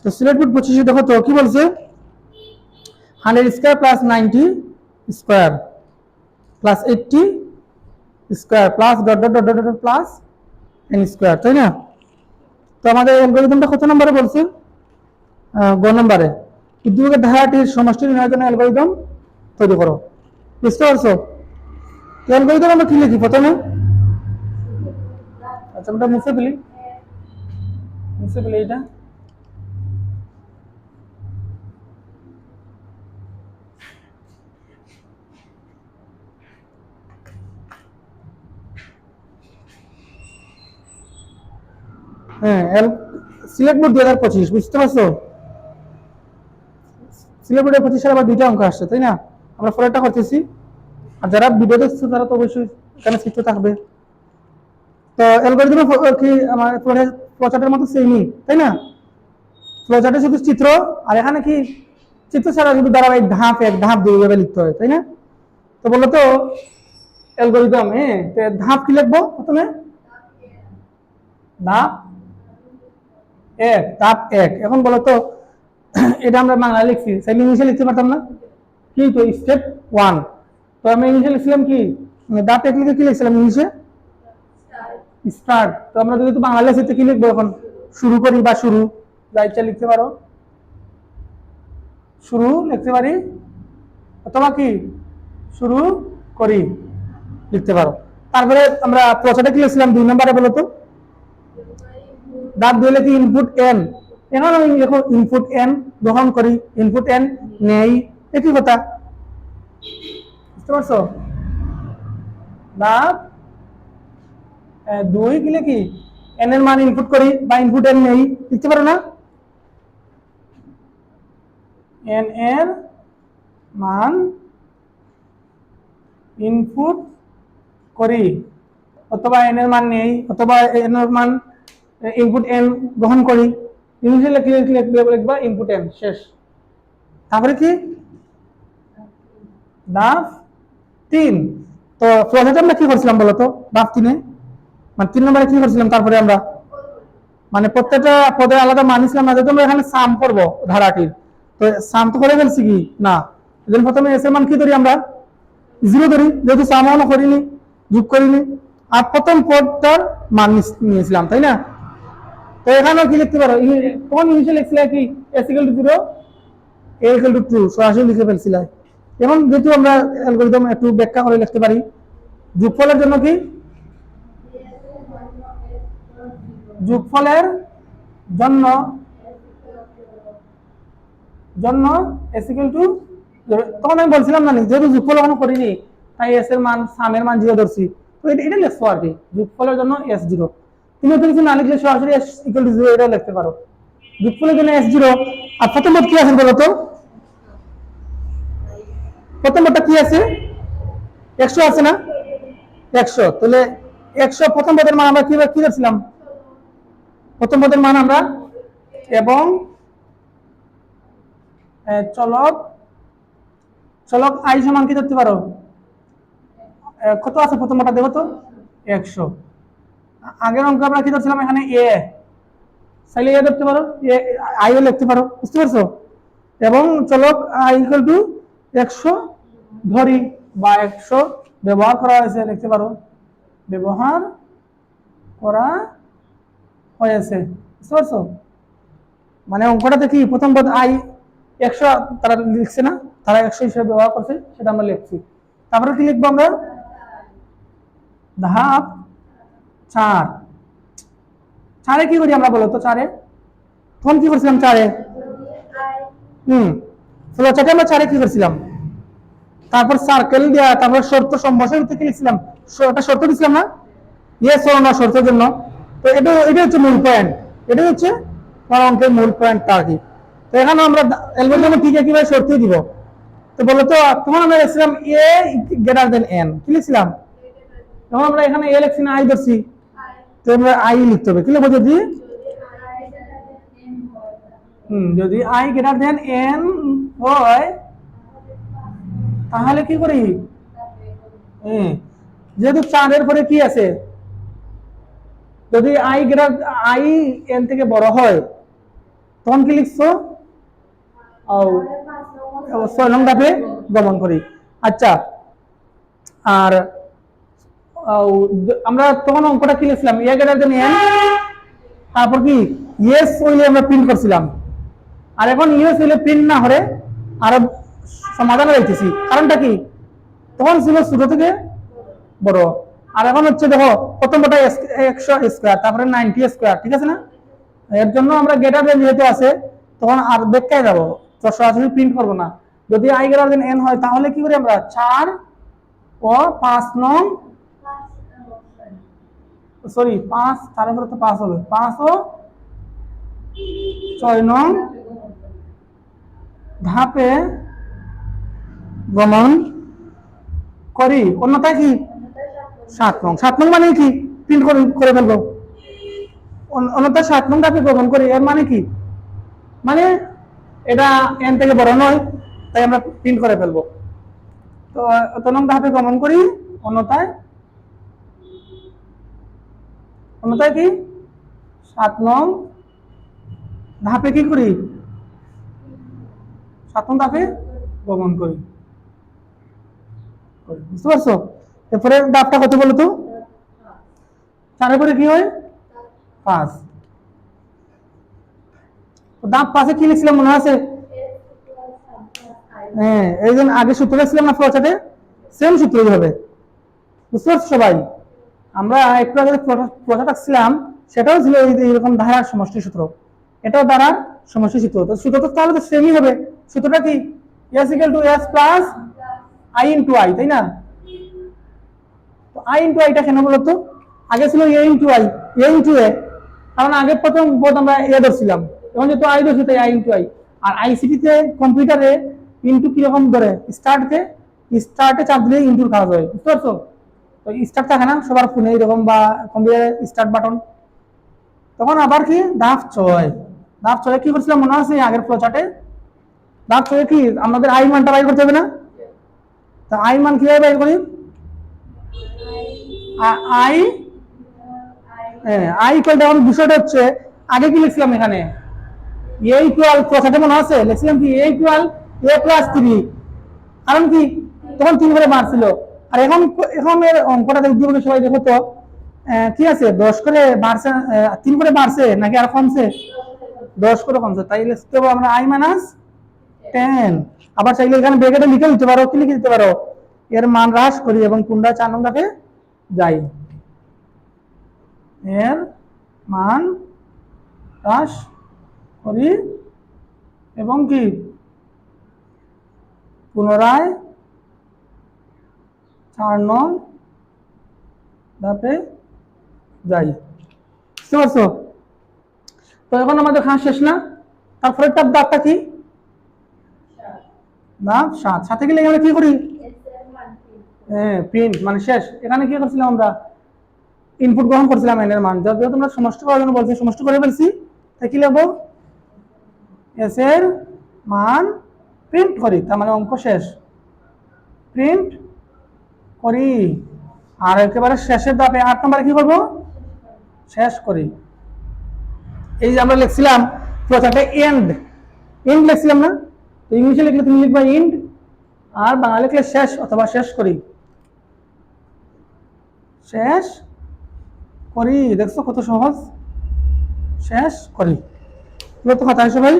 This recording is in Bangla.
তো সিলেট বোর্ড 25 দেখো তো কি বলছে 100 square plus 90 square plus 80 square plus dot dot dot dot plus n square, তাই না? তো আমাদের অ্যালগরিদমটা কত নম্বরে বলছে? গ নম্বরে। উদ্দীপকের ধারাটির সমষ্টি নির্ণয়ের জন্য অ্যালগরিদম তৈরি করো। বুঝতে পারছো? অ্যালগরিদম আমরা কি লিখি প্রথমে? আচ্ছা আমরা মুছে ফেলি এটা। হ্যাঁ, সিলেট বোর্ড 2025, বুঝতে পারছো? সিলেট বোর্ডের 25 সালে আবার দুইটা অঙ্ক আসছে, তাই না? আমরা পরেরটা করতেছি। আর যারা ভিডিও দেখছো তারা তো অবশ্যই এখানে চিত্র থাকবে। তো অ্যালগরিদম কি আমার ফ্লোচার্টের মতো সেমই, তাই না? ফ্লোচার্টে শুধু চিত্র, আর এখানে কি চিত্র ছাড়া শুধু ধারাবাহিক ধাপ এক ধাপ দুইভাবে লিখতে হয়, তাই না? তো বলো তো অ্যালগরিদম, হ্যাঁ, ধাপ কি লিখবো প্রথমে? ধাপ ধাপ এক। এখন বলো তো এটা আমরা বাংলা লিখছি, চাইলে ইংলিশে লিখতে পারতাম না? কি তো স্টেপ 1। তো আমি ইংলিশে লিখছিলাম কি, ধাপ এক লিখে কি লিখছিলাম ইংলিশে? স্টার্ট। তো আমরা যদি বাংলা লিখতে কি লিখবো এখন? শুরু করি বা শুরু, যা ইচ্ছা লিখতে পারো। শুরু লিখতে পারি, অথবা কি শুরু করি লিখতে পারো। তারপরে আমরা প্রশ্নটা কি লিখছিলাম 2 নম্বরে বলো তো? ধাপ 2 লিখি ইনপুট n। এখন আমি লিখো ইনপুট n গ্রহণ করি, ইনপুট n নেই, একই কথা। বুঝতে পারছো? ধাপ 2 কি লিখি n এর মান ইনপুট করি বা ইনপুট n নেই, লিখতে পারো না? n এর মান ইনপুট করি, অথবা n এর মান নেই, অথবা n এর মান ইনপুট n গ্রহণ করি। ইংলিশে লিখবা ইনপুট n, শেষ। তারপরে কি ধাপ 3। তো প্রসেসে আমরা কি করছিলাম বলো তো ধাপ 3-এ? মানে 3 নম্বরে কি করছিলাম? তারপরে আমরা মানে প্রত্যেকটা পদে আলাদা মান নিছিলাম না, যেহেতু আমরা এখানে সাম করবো ধারাটির। তো সাম তো করে ফেলছি কি না, এজন্য প্রথমে এস এর মান কি ধরি আমরা? 0 ধরি, যেহেতু সাম এখনো করিনি, যোগ করিনি। আর প্রথম পদটার মান নিয়েছিলাম, তাই না? তো এখানেও কি লিখতে পারো, কোন ইংলিশে লিখছিলে কি s = 0 a = 2, সরাসরি লিখে ফেলছিলে। এখন যেহেতু আমরা অ্যালগরিদম একটু ব্যাখ্যা করে লিখতে পারি। যোগফলের জন্য কি, যোগফলের জন্য s = তখন আমি বলছিলাম না যেহেতু যোগফল এখনো করিনি, তাই s এর মান সামের মান 0 ধরছি। তো এটা লিখছো আর কি, যোগফলের জন্য s0। তুমি তো কিছু না লিখলে সরাসরি s = 0 এটা লিখতে পারো। যোগফলের জন্য s0। আর প্রথম পদ কি আছে বলো তো? প্রথম পদটা কি আছে? 100 আছে না? 100। তাহলে 100 প্রথম পদের মান আমরা কি ধরছিলাম? প্রথম পদের মান আমরা, এবং চলক i সমান কি ধরতে পারো? কত আছে প্রথম পদটা দেখো তো? 100। আগের অঙ্ক আমরা কি ধরছিলাম? এখানে a, চাইলে a ধরতে পারো, i ও লিখতে পারো। বুঝতে পারছো? এবং চলক i = 100 ধরি, বা 100 ব্যবহার করা হয়েছে লিখতে পারো, ব্যবহার করা হয়েছে। বুঝতে পারছো? মানে অঙ্কটাতে কি প্রথম পদ i 100 তারা লিখছে না, তারা 100 হিসেবে ব্যবহার করছে, সেটা আমরা লিখছি। তারপরে কি লিখবো আমরা? ধাপ 4। 4-এ কি করি আমরা বলো তো? 4-এ তখন কি করছিলাম? 4-এ ফ্লোচার্টে আমরা 4-এ কি করছিলাম? তারপর সার্কেল দেওয়া, তারপর শর্ত সম্ভাষণ থেকে লিখছিলাম, একটা শর্ত দিছিলাম না, ইয়েস অর নো শর্তের জন্য। তো এটা হচ্ছে মূল পয়েন্ট, এটা হচ্ছে অঙ্কের মূল পয়েন্টটা আর কি। তো এখানে আমরা অ্যালগরিদমে কি কিভাবে শর্ত দিব। তো বলো তো তখন আমরা লিখছিলাম a > n, কি লিখছিলাম? তখন আমরা এখানে a লিখছি না i ধরছি, তো আমরা i লিখতে হবে। কি লিখবো? যদি i > n হয় তাহলে কি করি? যেহেতু 4-এর পরে কি আছে, যদি i n থেকে বড় হয়, তখন কি লিখছো? 6 নং ধাপে গমন করি। আচ্ছা, আর আমরা তখন অঙ্কটা কি লিখছিলাম? এ গ্রেটার দেন এন, তারপর কি ইয়েস হইলে আমরা প্রিন্ট করছিলাম। আর এখন ইয়েস হইলে প্রিন্ট না করে আরো সমাধানে রাখতেছি। কারণটা কি? তখন ছিল ছোট থেকে বড়, আর এখন হচ্ছে দেখো প্রথমটা 100 স্কয়ার, তারপরে 90 স্কয়ার, ঠিক আছে না? এর জন্য আমরা গ্রেটার দেন যেহেতু আছে, তখন আর ব্যাখ্যায় যাবো, তো সরাসরি প্রিন্ট করবো না। যদি আই গ্রেটার দেন এন হয় তাহলে কি করি আমরা? 4 ও 5 নং, সরি 5, তার উপরে তো 5 হবে, 5 ও 6 নং ধাপে গমন করি। অন্যথায় কি? 7 নং। 7 নং মানে কি? প্রিন্ট করে ফেলবো। অন্যথায় 7 নং ধাপে গমন করি, এর মানে কি? মানে এটা এন থেকে বড় নয়, তাই আমরা প্রিন্ট করে ফেলবো। তো 7 নং ধাপে গমন করি, অন্যথায় কি? 7 নং ধাপে কি করি? 7 নং ধাপে গমন করি। বুঝতে পারছো? এরপরে ধাপটা কত বলো তো? 4 করে কি হয়? 5। ধাপ 5 কি লিখছিলাম মনে আছে? হ্যাঁ, এই জন্য আগে সূত্র লিখছিলাম না ফ্লোচার্টে, সেম সূত্রই হবে। বুঝতে পারছো সবাই? আমরা একটু আগে ফ্লোচার্ট আঁকছিলাম, সেটাও ছিল এরকম ধারার সমষ্টি সূত্র, এটাও ধারার সমষ্টি সূত্র। তো সূত্র তো তাহলে তো সেমই হবে। সূত্রটা কি? s = s plus i into i, তাই না? তো i ইনটু i টা কেন বলতো? আগে ছিল a into i, a into a, কারণ আগে প্রথম পদ আমরা a ধরছিলাম, এখন যেহেতু i ধরছি তাই i ইনটু i। আর আইসিটি তে কম্পিউটারে ইনটু কিরকম ধরে? স্টার্টে চাপ দিলে ইনটুর কাজ হয়। বুঝতে পারছো? তো স্টার্ট থাকে না সবার ফোনে এরকম, বা কম্পিউটারে স্টার্ট বাটন। তখন আবার কি ধাপ 6, ধাপ 6 কি করছিলাম মনে আছে আগের ফ্লোচার্টে? ধাপ 6 কি আমাদের আই মানটা বাইর করতে হবে না? তা আই মান কিভাবে বাইর করি? আই আই ইকুয়াল, এখন বিষয়টা হচ্ছে আগে কি লিখছিলাম এখানে? এ ইকুয়াল, ফ্লোচার্টে মনে আছে লিখছিলাম কি? এ ইকুয়াল a প্লাস 3। কারণ কি? তখন 3 করে বাড়ছিল। আর এখন এর অঙ্কটা দেখতে সবাই দেখো তো, কি আছে? 10 করে বাড়ছে, 3 করে বাড়ছে নাকি আর কমছে? 10 করে কমছে, তাই লিখতে হবে আমরা i মাইনাস 10। আবার চাইলে এখানে ব্র্যাকেটে লিখে দিতে পারো, কি লিখে দিতে পারো? এর মান হ্রাস করি এবং পুনরায় 4 নং ধাপে যাই। এর মান হ্রাস করি এবং কি পুনরায় 4 নং ধাপে যাই। বুঝতে পারছো? তো এখন আমাদের খাওয়া শেষ না? তারপরে ধাপটা কি? ধাপ 7। সাথে গেলে আমরা কি করি? প্রিন্ট, মানে শেষ। এখানে কি করছিলাম আমরা? ইনপুট গ্রহণ করছিলাম এন এর মান, যদিও তোমরা সমষ্টি করার জন্য বলছি, সমষ্টি করে ফেলছি, তাই কি লিখবো? এস এর মান প্রিন্ট করি, তার মানে অঙ্ক শেষ। প্রিন্ট করি। আর একেবারে শেষের ধাপে 8 নম্বরে কি করবো? শেষ করি। এই যে আমরা লিখছিলাম ফ্লোচার্টে এন্ড লিখছিলাম না? তো ইংলিশে লিখলে তুমি লিখবা এন্ড, আর বাংলা লিখলে শেষ অথবা শেষ করি। শেষ করি, দেখছো কত সহজ? শেষ করি। তো কথা সবাই